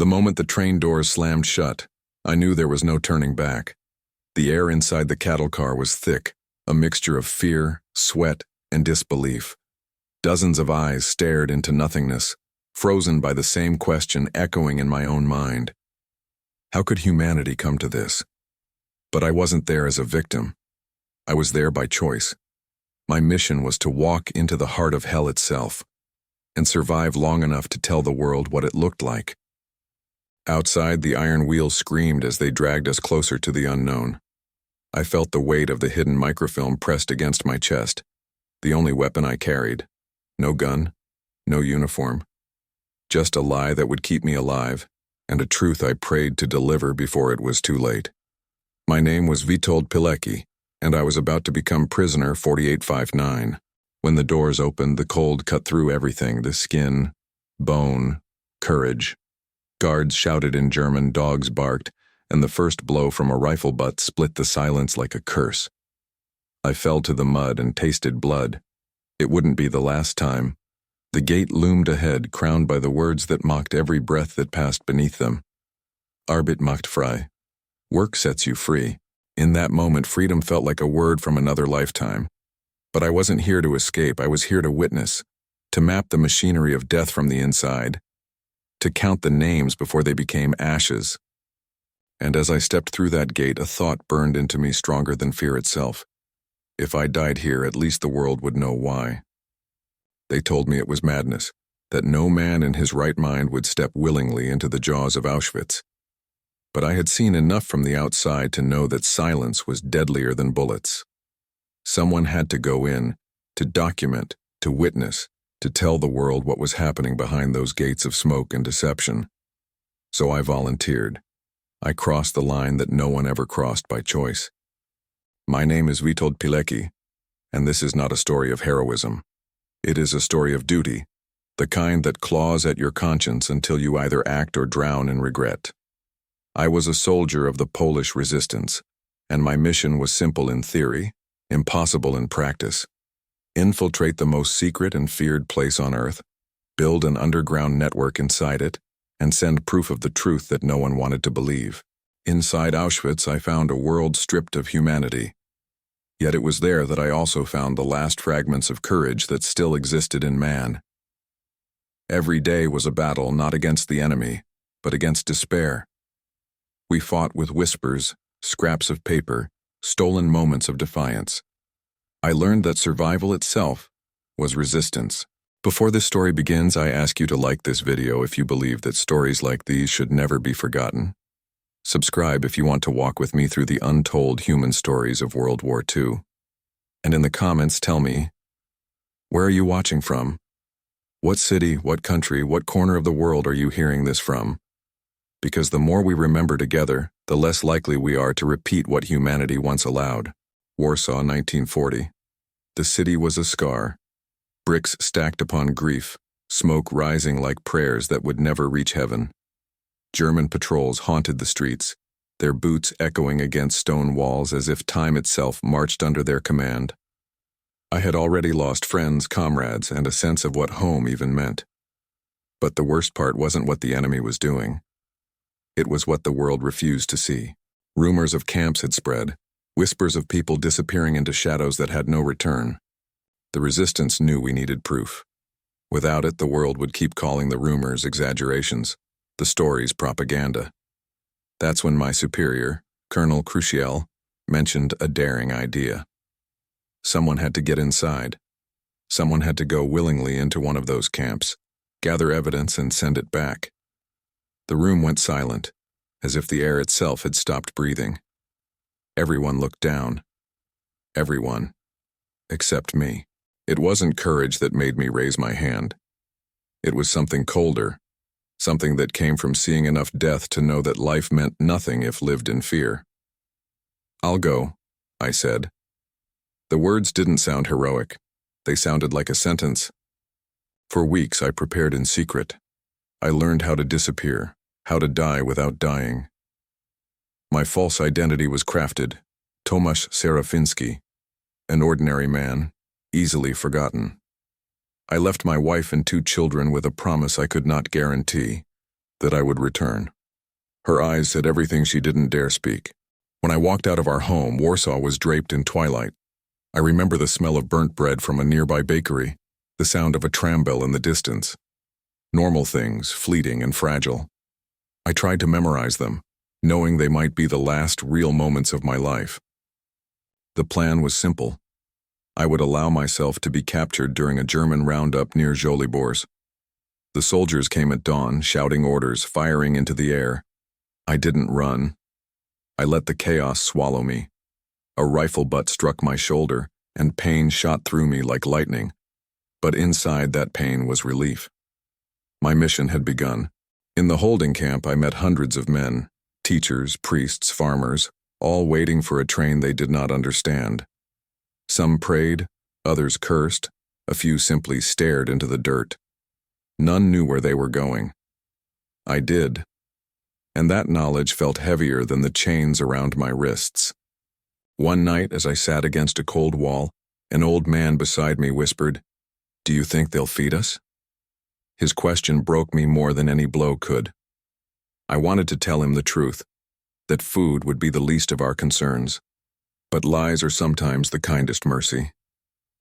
The moment the train doors slammed shut, I knew there was no turning back. The air inside the cattle car was thick, a mixture of fear, sweat, and disbelief. Dozens of eyes stared into nothingness, frozen by the same question echoing in my own mind. How could humanity come to this? But I wasn't there as a victim. I was there by choice. My mission was to walk into the heart of hell itself, and survive long enough to tell the world what it looked like. Outside, the iron wheels screamed as they dragged us closer to the unknown. I felt the weight of the hidden microfilm pressed against my chest, the only weapon I carried. No gun, no uniform. Just a lie that would keep me alive, and a truth I prayed to deliver before it was too late. My name was Witold Pilecki, and I was about to become prisoner 4859. When the doors opened, the cold cut through everything, the skin, bone, courage. Guards shouted in German, dogs barked, and the first blow from a rifle butt split the silence like a curse. I fell to the mud and tasted blood. It wouldn't be the last time. The gate loomed ahead, crowned by the words that mocked every breath that passed beneath them. Arbeit macht frei. Work sets you free. In that moment, freedom felt like a word from another lifetime. But I wasn't here to escape, I was here to witness, to map the machinery of death from the inside, to count the names before they became ashes. And as I stepped through that gate, a thought burned into me stronger than fear itself. If I died here, at least the world would know why. They told me it was madness, that no man in his right mind would step willingly into the jaws of Auschwitz. But I had seen enough from the outside to know that silence was deadlier than bullets. Someone had to go in, to document, to witness, to tell the world what was happening behind those gates of smoke and deception. So I volunteered. I crossed the line that no one ever crossed by choice. My name is Witold Pilecki, and this is not a story of heroism. It is a story of duty, the kind that claws at your conscience until you either act or drown in regret. I was a soldier of the Polish resistance, and my mission was simple in theory, impossible in practice. Infiltrate the most secret and feared place on earth, build an underground network inside it, and send proof of the truth that no one wanted to believe. Inside Auschwitz, I found a world stripped of humanity. Yet it was there that I also found the last fragments of courage that still existed in man. Every day was a battle not against the enemy, but against despair. We fought with whispers, scraps of paper, stolen moments of defiance. I learned that survival itself was resistance. Before this story begins, I ask you to like this video if you believe that stories like these should never be forgotten. Subscribe if you want to walk with me through the untold human stories of World War II. And in the comments, tell me, where are you watching from? What city, what country, what corner of the world are you hearing this from? Because the more we remember together, the less likely we are to repeat what humanity once allowed. Warsaw, 1940. The city was a scar. Bricks stacked upon grief, smoke rising like prayers that would never reach heaven. German patrols haunted the streets, their boots echoing against stone walls as if time itself marched under their command. I had already lost friends, comrades, and a sense of what home even meant. But the worst part wasn't what the enemy was doing. It was what the world refused to see. Rumors of camps had spread, whispers of people disappearing into shadows that had no return. The resistance knew we needed proof. Without it, the world would keep calling the rumors exaggerations, the stories propaganda. That's when my superior, Colonel Cruciel, mentioned a daring idea. Someone had to get inside. Someone had to go willingly into one of those camps, gather evidence and send it back. The room went silent, as if the air itself had stopped breathing. Everyone looked down. Everyone, except me. It wasn't courage that made me raise my hand. It was something colder, something that came from seeing enough death to know that life meant nothing if lived in fear. "I'll go," I said. The words didn't sound heroic. They sounded like a sentence. For weeks I prepared in secret. I learned how to disappear, how to die without dying. My false identity was crafted, Tomasz Serafiński, an ordinary man, easily forgotten. I left my wife and 2 children with a promise I could not guarantee, that I would return. Her eyes said everything she didn't dare speak. When I walked out of our home, Warsaw was draped in twilight. I remember the smell of burnt bread from a nearby bakery, the sound of a tram bell in the distance. Normal things, fleeting and fragile. I tried to memorize them, knowing they might be the last real moments of my life. The plan was simple. I would allow myself to be captured during a German roundup near Jolibors. The soldiers came at dawn, shouting orders, firing into the air. I didn't run. I let the chaos swallow me. A rifle butt struck my shoulder, and pain shot through me like lightning. But inside that pain was relief. My mission had begun. In the holding camp, I met hundreds of men, teachers, priests, farmers, all waiting for a train they did not understand. Some prayed, others cursed, a few simply stared into the dirt. None knew where they were going. I did. And that knowledge felt heavier than the chains around my wrists. One night, as I sat against a cold wall, an old man beside me whispered, "Do you think they'll feed us?" His question broke me more than any blow could. I wanted to tell him the truth, that food would be the least of our concerns. But lies are sometimes the kindest mercy.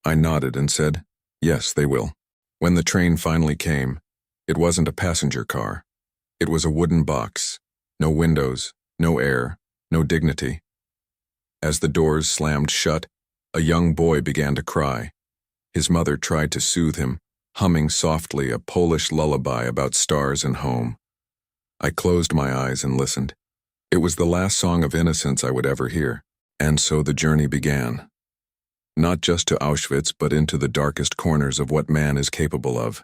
I nodded and said, "Yes, they will." When the train finally came, it wasn't a passenger car. It was a wooden box. No windows, no air, no dignity. As the doors slammed shut, a young boy began to cry. His mother tried to soothe him, humming softly a Polish lullaby about stars and home. I closed my eyes and listened. It was the last song of innocence I would ever hear. And so the journey began. Not just to Auschwitz, but into the darkest corners of what man is capable of.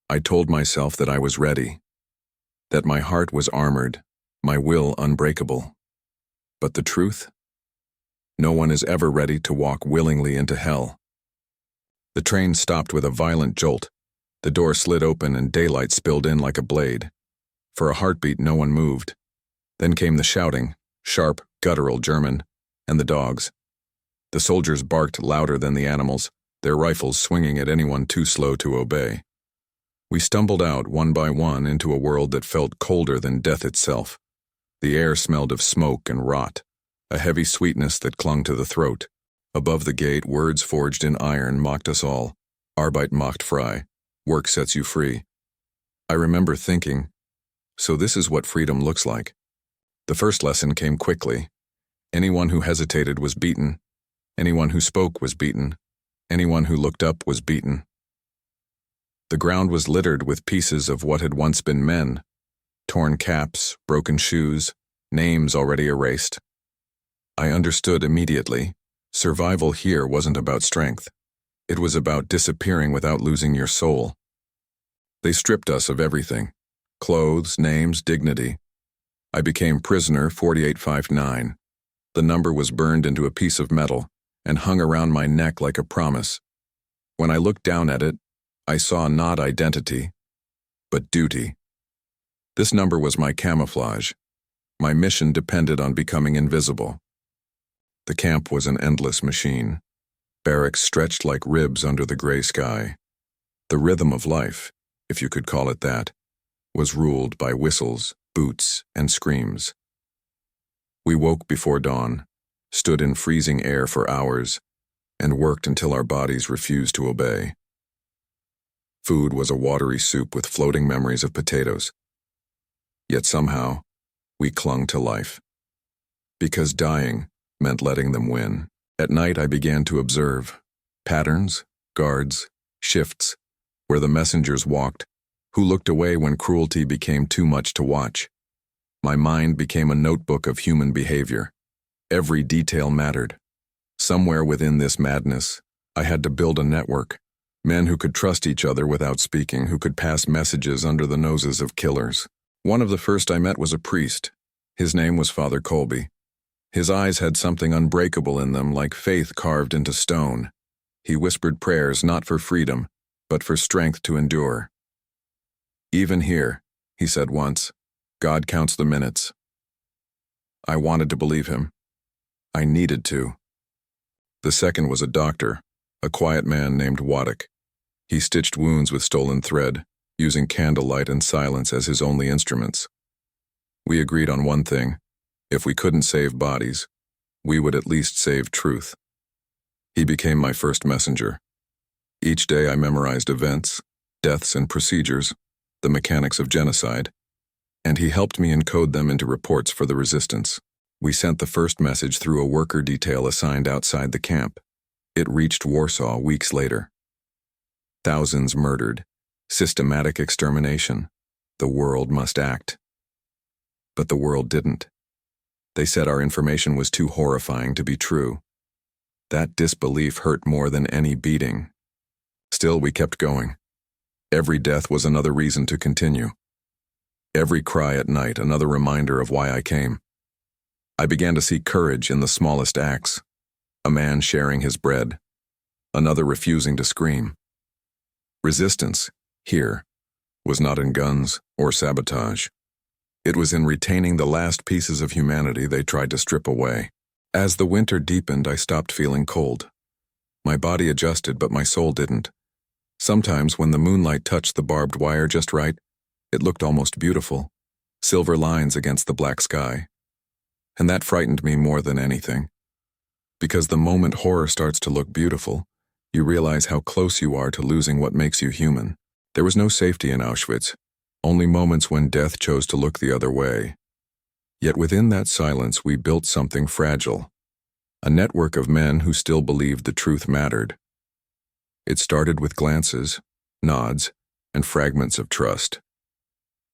I told myself that I was ready, that my heart was armored, my will unbreakable. But the truth? No one is ever ready to walk willingly into hell. The train stopped with a violent jolt. The door slid open and daylight spilled in like a blade. For a heartbeat, no one moved. Then came the shouting, sharp, guttural German, and the dogs. The soldiers barked louder than the animals, their rifles swinging at anyone too slow to obey. We stumbled out one by one into a world that felt colder than death itself. The air smelled of smoke and rot, a heavy sweetness that clung to the throat. Above the gate, words forged in iron mocked us all. Arbeit macht frei. Work sets you free. I remember thinking, so this is what freedom looks like. The first lesson came quickly. Anyone who hesitated was beaten. Anyone who spoke was beaten. Anyone who looked up was beaten. The ground was littered with pieces of what had once been men. Torn caps, broken shoes, names already erased. I understood immediately. Survival here wasn't about strength. It was about disappearing without losing your soul. They stripped us of everything. Clothes, names, dignity. I became prisoner 4859. The number was burned into a piece of metal and hung around my neck like a promise. When I looked down at it, I saw not identity, but duty. This number was my camouflage. My mission depended on becoming invisible. The camp was an endless machine. Barracks stretched like ribs under the gray sky. The rhythm of life, if you could call it that, was ruled by whistles, boots, and screams. We woke before dawn, stood in freezing air for hours, and worked until our bodies refused to obey. Food was a watery soup with floating memories of potatoes. Yet somehow, we clung to life. Because dying meant letting them win. At night I began to observe patterns, guards, shifts, where the messengers walked, who looked away when cruelty became too much to watch. My mind became a notebook of human behavior. Every detail mattered. Somewhere within this madness, I had to build a network. Men who could trust each other without speaking, who could pass messages under the noses of killers. One of the first I met was a priest. His name was Father Colby. His eyes had something unbreakable in them, like faith carved into stone. He whispered prayers not for freedom, but for strength to endure. "Even here," he said once, "God counts the minutes." I wanted to believe him. I needed to. The second was a doctor, a quiet man named Witold. He stitched wounds with stolen thread, using candlelight and silence as his only instruments. We agreed on one thing: if we couldn't save bodies, we would at least save truth. He became my first messenger. Each day I memorized events, deaths and procedures, the mechanics of genocide, and he helped me encode them into reports for the resistance. We sent the first message through a worker detail assigned outside the camp. It reached Warsaw weeks later. Thousands murdered. Systematic extermination. The world must act. But the world didn't. They said our information was too horrifying to be true. That disbelief hurt more than any beating. Still, we kept going. Every death was another reason to continue. Every cry at night another reminder of why I came. I began to see courage in the smallest acts. A man sharing his bread. Another refusing to scream. Resistance, here, was not in guns or sabotage. It was in retaining the last pieces of humanity they tried to strip away. As the winter deepened, I stopped feeling cold. My body adjusted, but my soul didn't. Sometimes, when the moonlight touched the barbed wire just right, it looked almost beautiful, silver lines against the black sky. And that frightened me more than anything. Because the moment horror starts to look beautiful, you realize how close you are to losing what makes you human. There was no safety in Auschwitz, only moments when death chose to look the other way. Yet within that silence we built something fragile, a network of men who still believed the truth mattered. It started with glances, nods, and fragments of trust.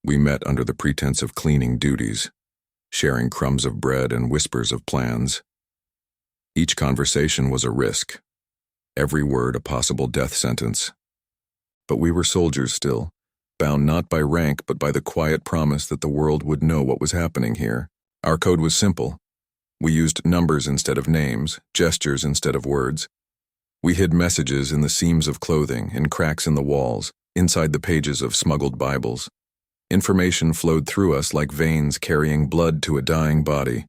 We met under the pretense of cleaning duties, sharing crumbs of bread and whispers of plans. Each conversation was a risk, every word a possible death sentence. But we were soldiers still, bound not by rank but by the quiet promise that the world would know what was happening here. Our code was simple. We used numbers instead of names, gestures instead of words. We hid messages in the seams of clothing, in cracks in the walls, inside the pages of smuggled Bibles. Information flowed through us like veins carrying blood to a dying body.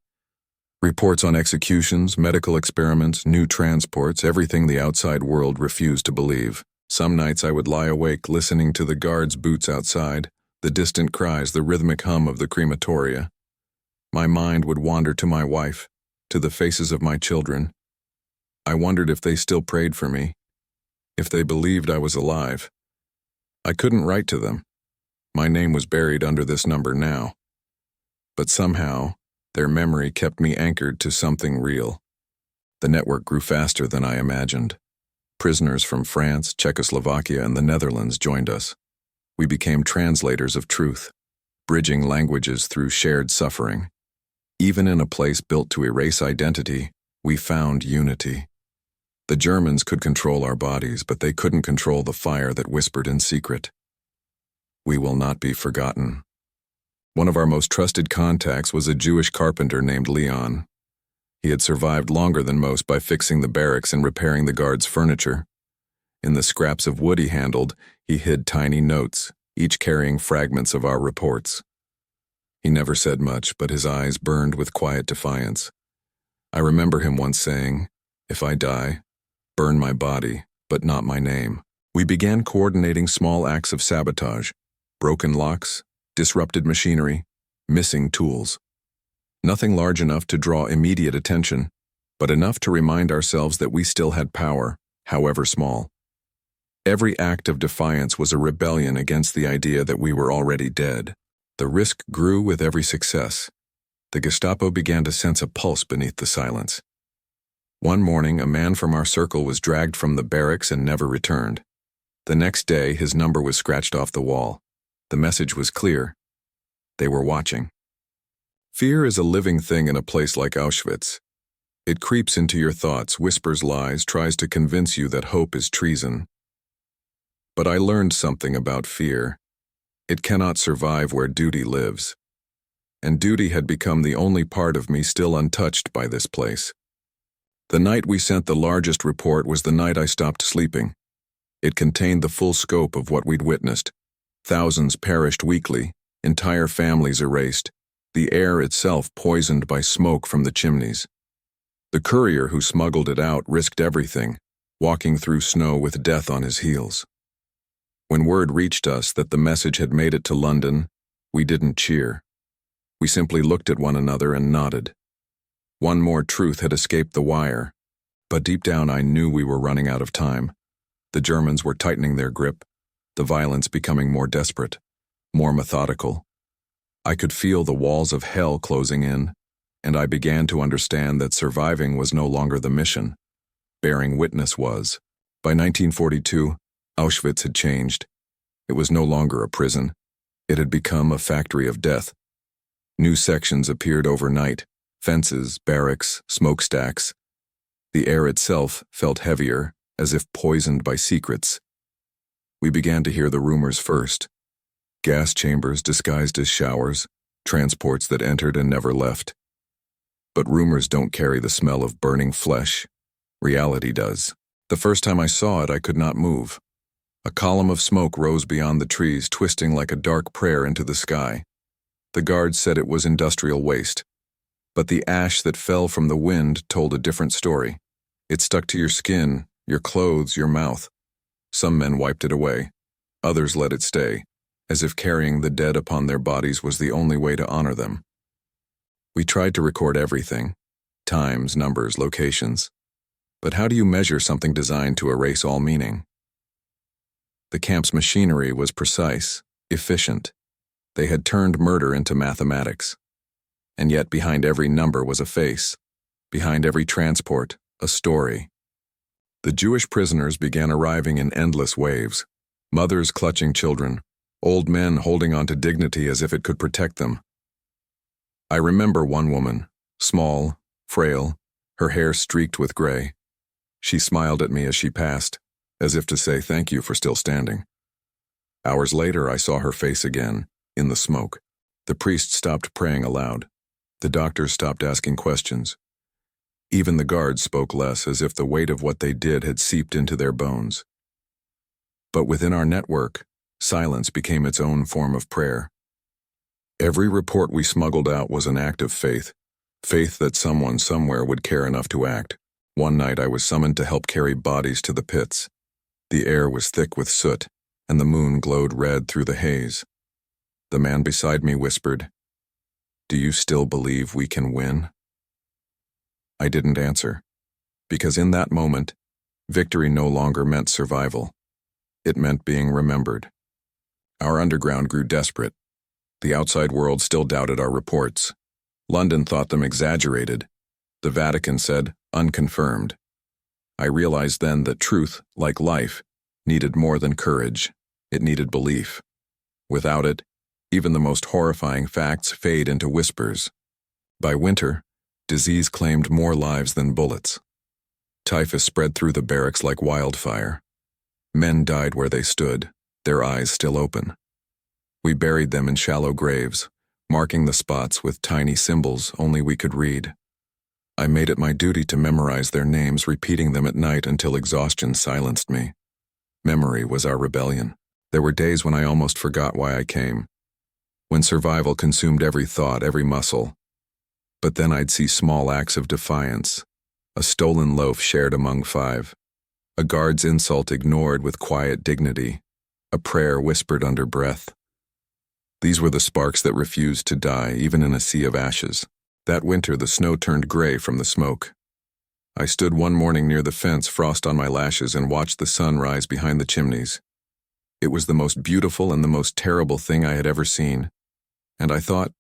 Reports on executions, medical experiments, new transports, everything the outside world refused to believe. Some nights I would lie awake listening to the guards' boots outside, the distant cries, the rhythmic hum of the crematoria. My mind would wander to my wife, to the faces of my children. I wondered if they still prayed for me, if they believed I was alive. I couldn't write to them. My name was buried under this number now. But somehow, their memory kept me anchored to something real. The network grew faster than I imagined. Prisoners from France, Czechoslovakia, and the Netherlands joined us. We became translators of truth, bridging languages through shared suffering. Even in a place built to erase identity, we found unity. The Germans could control our bodies, but they couldn't control the fire that whispered in secret. We will not be forgotten. One of our most trusted contacts was a Jewish carpenter named Leon. He had survived longer than most by fixing the barracks and repairing the guards' furniture. In the scraps of wood he handled, he hid tiny notes, each carrying fragments of our reports. He never said much, but his eyes burned with quiet defiance. I remember him once saying, "If I die, burn my body, but not my name." We began coordinating small acts of sabotage, broken locks, disrupted machinery, missing tools. Nothing large enough to draw immediate attention, but enough to remind ourselves that we still had power, however small. Every act of defiance was a rebellion against the idea that we were already dead. The risk grew with every success. The Gestapo began to sense a pulse beneath the silence. One morning, a man from our circle was dragged from the barracks and never returned. The next day, his number was scratched off the wall. The message was clear. They were watching. Fear is a living thing in a place like Auschwitz. It creeps into your thoughts, whispers lies, tries to convince you that hope is treason. But I learned something about fear. It cannot survive where duty lives. And duty had become the only part of me still untouched by this place. The night we sent the largest report was the night I stopped sleeping. It contained the full scope of what we'd witnessed. Thousands perished weekly, entire families erased, the air itself poisoned by smoke from the chimneys. The courier who smuggled it out risked everything, walking through snow with death on his heels. When word reached us that the message had made it to London, we didn't cheer. We simply looked at one another and nodded. One more truth had escaped the wire, but deep down I knew we were running out of time. The Germans were tightening their grip, the violence becoming more desperate, more methodical. I could feel the walls of hell closing in, and I began to understand that surviving was no longer the mission. Bearing witness was. By 1942, Auschwitz had changed. It was no longer a prison. It had become a factory of death. New sections appeared overnight, fences, barracks, smokestacks. The air itself felt heavier, as if poisoned by secrets. We began to hear the rumors first. Gas chambers disguised as showers, transports that entered and never left. But rumors don't carry the smell of burning flesh. Reality does. The first time I saw it, I could not move. A column of smoke rose beyond the trees, twisting like a dark prayer into the sky. The guards said it was industrial waste. But the ash that fell from the wind told a different story. It stuck to your skin, your clothes, your mouth. Some men wiped it away. Others let it stay, as if carrying the dead upon their bodies was the only way to honor them. We tried to record everything: times, numbers, locations. But how do you measure something designed to erase all meaning? The camp's machinery was precise, efficient. They had turned murder into mathematics. And yet behind every number was a face. Behind every transport, a story. The Jewish prisoners began arriving in endless waves. Mothers clutching children, old men holding on to dignity as if it could protect them. I remember one woman, small, frail, her hair streaked with gray. She smiled at me as she passed, as if to say thank you for still standing. Hours later, I saw her face again, in the smoke. The priest stopped praying aloud. The doctors stopped asking questions. Even the guards spoke less, as if the weight of what they did had seeped into their bones. But within our network, silence became its own form of prayer. Every report we smuggled out was an act of faith, faith that someone somewhere would care enough to act. One night I was summoned to help carry bodies to the pits. The air was thick with soot, and the moon glowed red through the haze. The man beside me whispered, "Do you still believe we can win?" I didn't answer, because in that moment, victory no longer meant survival. It meant being remembered. Our underground grew desperate. The outside world still doubted our reports. London thought them exaggerated. The Vatican said, unconfirmed. I realized then that truth, like life, needed more than courage. It needed belief. Without it, even the most horrifying facts fade into whispers. By winter, disease claimed more lives than bullets. Typhus spread through the barracks like wildfire. Men died where they stood, their eyes still open. We buried them in shallow graves, marking the spots with tiny symbols only we could read. I made it my duty to memorize their names, repeating them at night until exhaustion silenced me. Memory was our rebellion. There were days when I almost forgot why I came, when survival consumed every thought, every muscle. But then I'd see small acts of defiance, a stolen loaf shared among 5, a guard's insult ignored with quiet dignity, a prayer whispered under breath. These were the sparks that refused to die, even in a sea of ashes. That winter, the snow turned gray from the smoke. I stood one morning near the fence, frost on my lashes, and watched the sun rise behind the chimneys. It was the most beautiful and the most terrible thing I had ever seen. And I thought,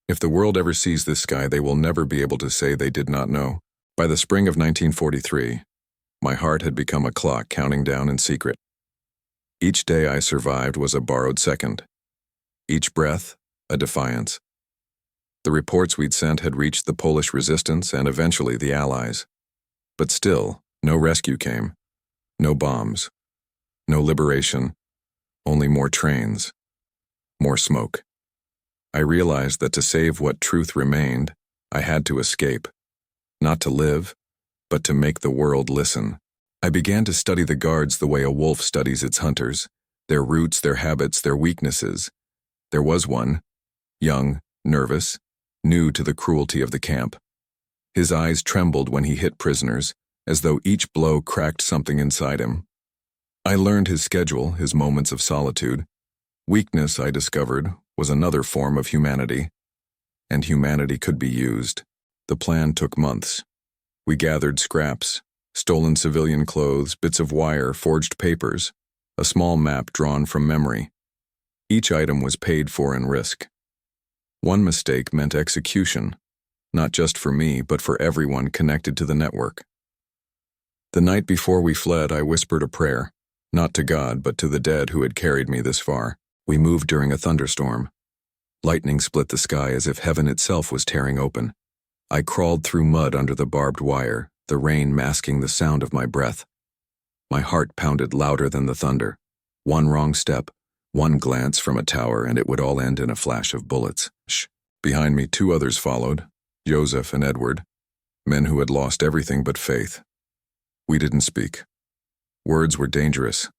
if the world ever sees this sky, they will never be able to say they did not know. By the spring of 1943, my heart had become a clock counting down in secret. Each day I survived was a borrowed second. Each breath, a defiance. The reports we'd sent had reached the Polish resistance and eventually the Allies. But still, no rescue came. No bombs. No liberation. Only more trains. More smoke. I realized that to save what truth remained, I had to escape. Not to live, but to make the world listen. I began to study the guards the way a wolf studies its hunters, their roots, their habits, their weaknesses. There was one, young, nervous, new to the cruelty of the camp. His eyes trembled when he hit prisoners, as though each blow cracked something inside him. I learned his schedule, his moments of solitude. Weakness, I discovered, was another form of humanity. And humanity could be used. The plan took months. We gathered scraps, stolen civilian clothes, bits of wire, forged papers, a small map drawn from memory. Each item was paid for in risk. One mistake meant execution, not just for me, but for everyone connected to the network. The night before we fled, I whispered a prayer, not to God, but to the dead who had carried me this far. We moved during a thunderstorm. Lightning split the sky as if heaven itself was tearing open. I crawled through mud under the barbed wire, the rain masking the sound of my breath. My heart pounded louder than the thunder. One wrong step, one glance from a tower, and it would all end in a flash of bullets. Behind me, 2 others followed, Joseph and Edward, men who had lost everything but faith. We didn't speak. Words were dangerous.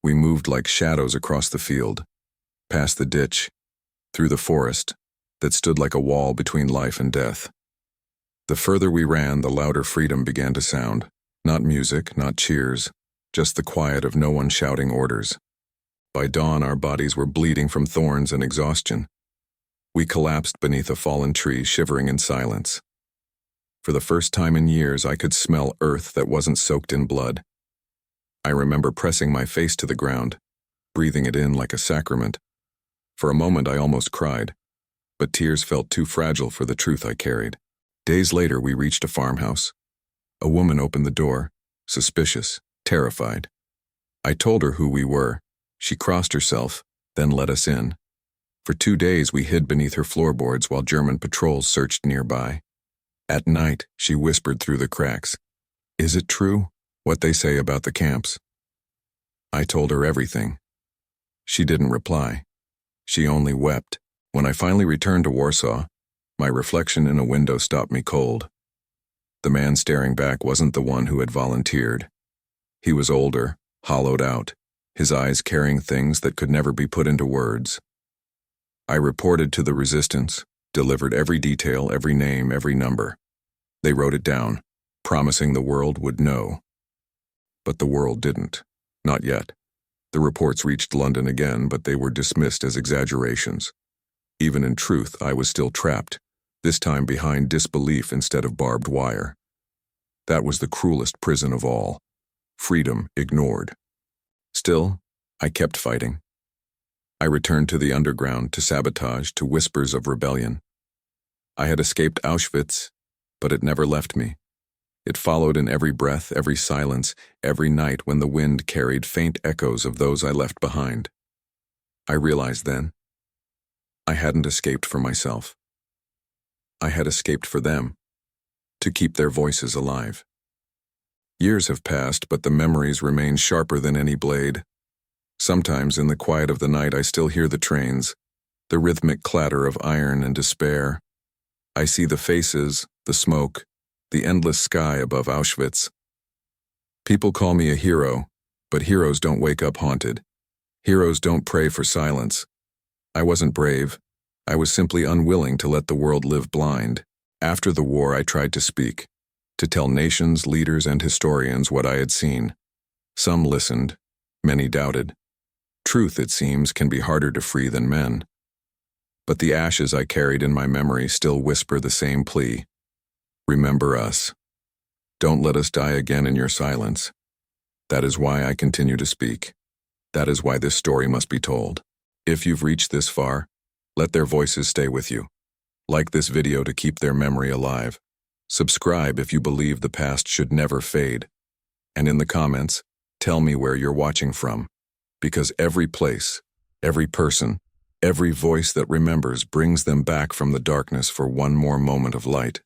We moved like shadows across the field, past the ditch, through the forest that stood like a wall between life and death. The further we ran, the louder freedom began to sound. Not music, not cheers, just the quiet of no one shouting orders. By dawn, our bodies were bleeding from thorns and exhaustion. We collapsed beneath a fallen tree, shivering in silence. For the first time in years, I could smell earth that wasn't soaked in blood. I remember pressing my face to the ground, breathing it in like a sacrament. For a moment, I almost cried, but tears felt too fragile for the truth I carried. Days later, we reached a farmhouse. A woman opened the door, suspicious, terrified. I told her who we were. She crossed herself, then let us in. For 2 days, we hid beneath her floorboards while German patrols searched nearby. At night, she whispered through the cracks, "Is it true, what they say about the camps?" I told her everything. She didn't reply. She only wept. When I finally returned to Warsaw, my reflection in a window stopped me cold. The man staring back wasn't the one who had volunteered. He was older, hollowed out, his eyes carrying things that could never be put into words. I reported to the resistance, delivered every detail, every name, every number. They wrote it down, promising the world would know. But the world didn't. Not yet. The reports reached London again, but they were dismissed as exaggerations. Even in truth, I was still trapped, this time behind disbelief instead of barbed wire. That was the cruelest prison of all. Freedom ignored. Still, I kept fighting. I returned to the underground, to sabotage, to whispers of rebellion. I had escaped Auschwitz, but it never left me. It followed in every breath, every silence, every night when the wind carried faint echoes of those I left behind. I realized then, I hadn't escaped for myself. I had escaped for them, to keep their voices alive. Years have passed, but the memories remain sharper than any blade. Sometimes in the quiet of the night I still hear the trains, the rhythmic clatter of iron and despair. I see the faces, the smoke, the endless sky above Auschwitz. People call me a hero, but heroes don't wake up haunted. Heroes don't pray for silence. I wasn't brave. I was simply unwilling to let the world live blind. After the war, I tried to speak, to tell nations, leaders, and historians what I had seen. Some listened, many doubted. Truth, it seems, can be harder to free than men. But the ashes I carried in my memory still whisper the same plea. Remember us. Don't let us die again in your silence. That is why I continue to speak. That is why this story must be told. If you've reached this far, let their voices stay with you. Like this video to keep their memory alive. Subscribe if you believe the past should never fade. And in the comments, tell me where you're watching from. Because every place, every person, every voice that remembers brings them back from the darkness for one more moment of light.